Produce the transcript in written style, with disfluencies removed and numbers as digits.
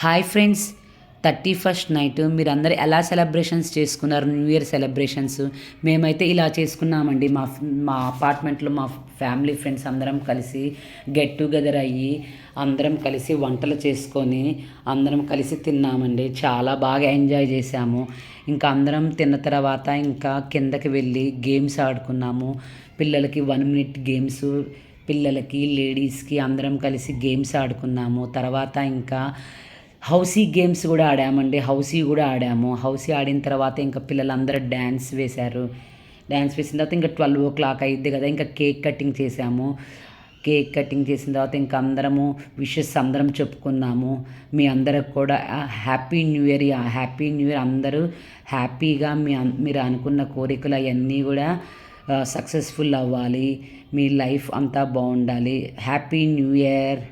Hi friends, 31st night మీరందరూ ఎలా celebrations చేసుకున్నారు? న్యూ ఇయర్ సెలబ్రేషన్స్ మేమైతే ఇలా చేసుకున్నామండి. మా అపార్ట్మెంట్లో మా ఫ్యామిలీ ఫ్రెండ్స్ అందరం కలిసి గెట్ టుగెదర్ అయ్యి అందరం కలిసి వంటలు చేసుకొని అందరం కలిసి తిన్నామండి. చాలా బాగా ఎంజాయ్ చేసాము. ఇంకా అందరం తిన్న తర్వాత ఇంకా కిందకి వెళ్ళి గేమ్స్ ఆడుకున్నాము. పిల్లలకి 1 minute గేమ్స్, పిల్లలకి లేడీస్కి అందరం కలిసి గేమ్స్ ఆడుకున్నాము. తర్వాత ఇంకా హౌసీ గేమ్స్ కూడా ఆడామండి. హౌసీ కూడా ఆడాము. హౌసీ ఆడిన తర్వాత ఇంకా పిల్లలందరూ డ్యాన్స్ వేశారు. డ్యాన్స్ వేసిన తర్వాత ఇంకా 12 అయింది కదా, ఇంకా కేక్ కటింగ్ చేసాము. కేక్ కటింగ్ చేసిన తర్వాత ఇంకా అందరము విషెస్ అందరం చెప్పుకున్నాము. మీ అందరికి కూడా happy new year. Happy new year. అందరూ హ్యాపీగా మీరు అనుకున్న కోరికలు అవన్నీ కూడా సక్సెస్ఫుల్ అవ్వాలి. మీ లైఫ్ అంతా బాగుండాలి. Happy new year.